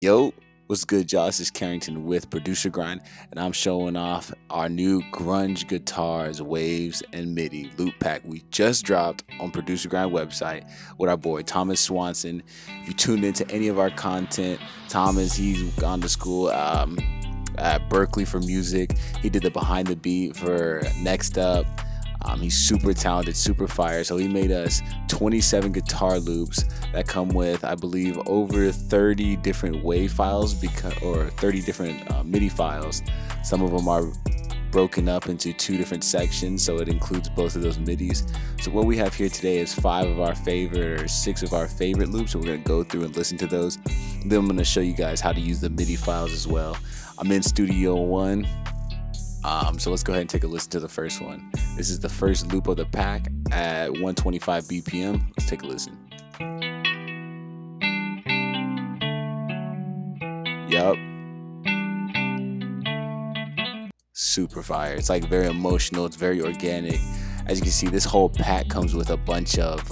Yo, what's good, y'all? This is Carrington with Producer Grind, and I'm showing off our new grunge guitars, waves, and MIDI loop pack we just dropped on Producer Grind website with our boy Thomas Swanson. If you tuned into any of our content, Thomas, he's gone to school at Berkeley for music. He did the behind the beat for Next Up. He's super talented, super fire. So he made us 27 guitar loops that come with, I believe, over 30 different WAV files or 30 different MIDI files. Some of them are broken up into two different sections, so it includes both of those MIDIs. So what we have here today is 5 of our favorite or 6 of our favorite loops. So we're going to go through and listen to those. Then I'm going to show you guys how to use the MIDI files as well. I'm in Studio One. So let's go ahead and take a listen to the first one. This is the first loop of the pack at 125 BPM. Let's take a listen. Yup. Super fire. It's like very emotional. It's very organic. As you can see, this whole pack comes with a bunch of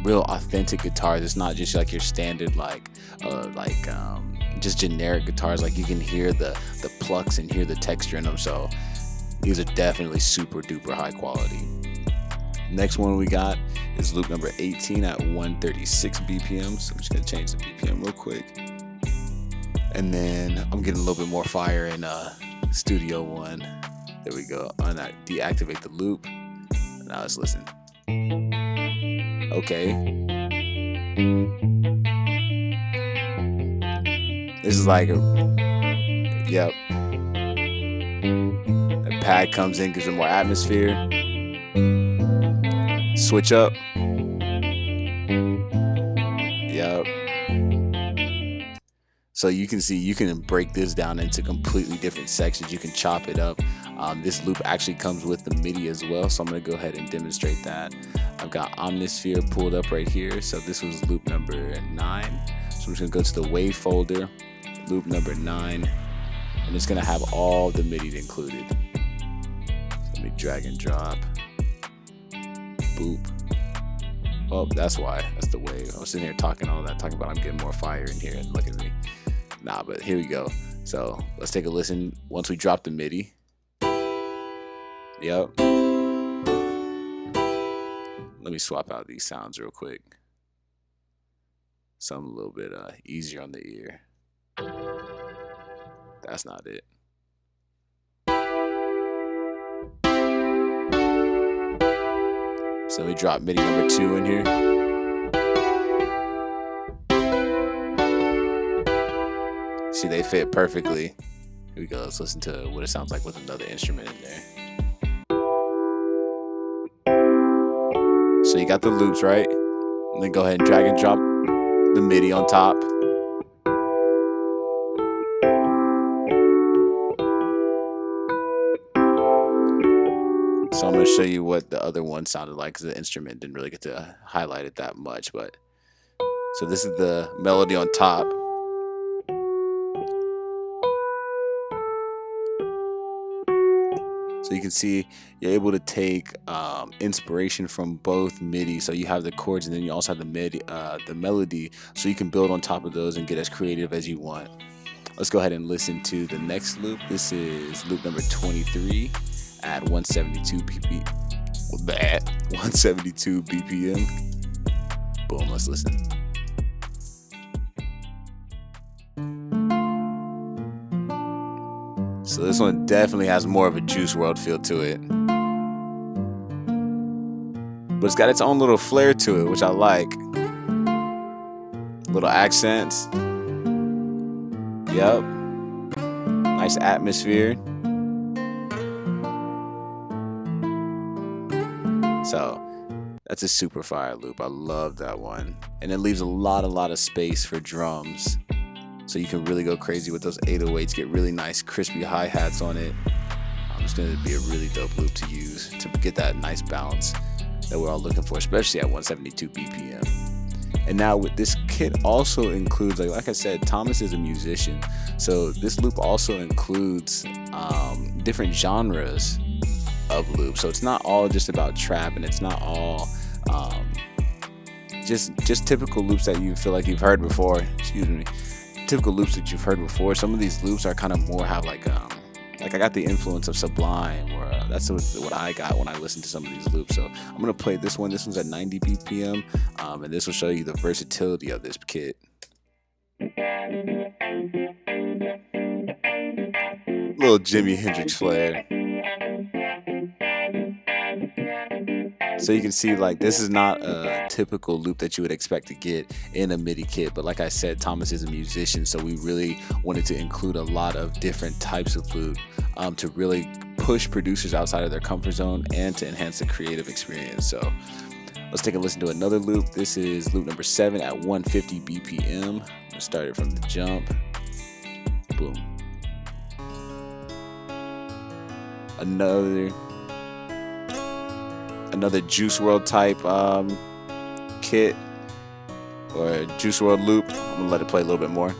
real authentic guitars. It's not just like your standard just generic guitars. Like you can hear the plucks and hear the texture in them. So these are definitely super duper high quality. Next one we got is loop number 18 at 136 BPM. So I'm just gonna change the BPM real quick. And then I'm getting a little bit more fire in Studio One. There we go. Deactivate the loop. Now let's listen. Okay. This is like yep. The pad comes in, gives it more atmosphere. Switch up. Yep. So you can see, you can break this down into completely different sections. You can chop it up. This loop actually comes with the MIDI as well. So I'm gonna go ahead and demonstrate that. I've got Omnisphere pulled up right here. So this was loop number 9. So I'm just gonna go to the wave folder, loop number 9, and it's gonna have all the MIDI included. So let me drag and drop. Boop. Oh, that's why. That's the wave. I was sitting here talking all that, talking about I'm getting more fire in here, and look at me. Nah, but here we go. So let's take a listen once we drop the MIDI. Yep. Let me swap out these sounds real quick. Something a little bit easier on the ear. That's not it. So we drop MIDI number 2 in here. See, they fit perfectly. Here we go. Let's listen to what it sounds like with another instrument in there. So you got the loops, right? And then go ahead and drag and drop the MIDI on top. So I'm going to show you what the other one sounded like, because the instrument didn't really get to highlight it that much. But so this is the melody on top. So you can see you're able to take inspiration from both MIDI. So you have the chords, and then you also have the melody. So you can build on top of those and get as creative as you want. Let's go ahead and listen to the next loop. This is loop number 23 at 172 BPM. Boom. Let's listen. So this one definitely has more of a Juice WRLD feel to it. But it's got its own little flair to it, which I like. Little accents. Yep. Nice atmosphere. So that's a super fire loop. I love that one. And it leaves a lot of space for drums. So you can really go crazy with those 808s, get really nice crispy hi-hats on it. It's going to be a really dope loop to use to get that nice bounce that we're all looking for, especially at 172 BPM. And now with this kit also includes, like I said, Thomas is a musician. So this loop also includes different genres of loops. So it's not all just about trap, and it's not all just typical loops that you feel like you've heard before. Excuse me. typical loops that you've heard before. Some of these loops are kind of more have like I got the influence of Sublime, or that's what I got when I listen to some of these loops. So I'm gonna play this one. This one's at 90 BPM, and this will show you the versatility of this kit. Little Jimi Hendrix flair. So you can see, like, this is not a typical loop that you would expect to get in a MIDI kit, but like I said, Thomas is a musician, so we really wanted to include a lot of different types of loop to really push producers outside of their comfort zone and to enhance the creative experience. So let's take a listen to another loop. This is loop number 7 at 150 BPM. Let's start it from the jump. Boom. Another Juice WRLD type kit, or a Juice WRLD loop. I'm gonna let it play a little bit more.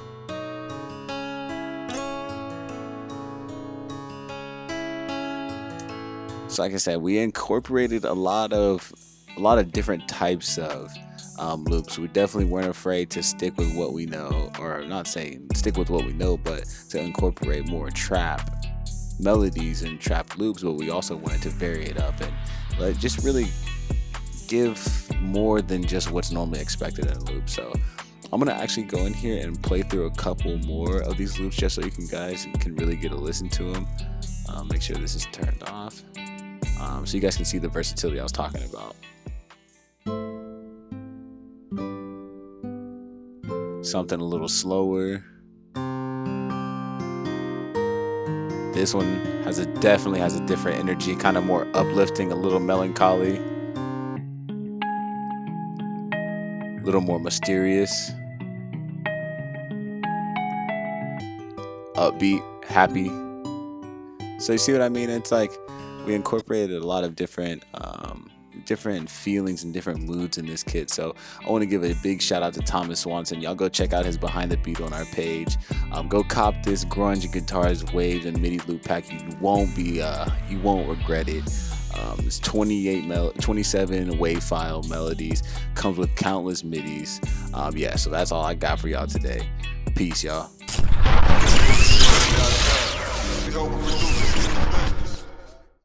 So like I said, we incorporated a lot of different types of loops. We definitely weren't afraid to stick with what we know, or not saying stick with what we know, but to incorporate more trap melodies and trap loops, but we also wanted to vary it up and just really give more than just what's normally expected in a loop. So I'm gonna actually go in here and play through a couple more of these loops just so you guys can really get a listen to them. Make sure this is turned off, so you guys can see the versatility I was talking about. Something a little slower. This one definitely has a different energy, kind of more uplifting, a little melancholy, a little more mysterious, upbeat, happy. So you see what I mean? It's like we incorporated a lot of different feelings and different moods in this kit. So I want to give a big shout out to Thomas Swanson. Y'all go check out his Behind the Beat on our page. Go cop this Grunge Guitars Waves and MIDI loop pack. You won't regret it. It's 27 wave file melodies, comes with countless MIDIs. Yeah, so that's all I got for y'all today. Peace, y'all.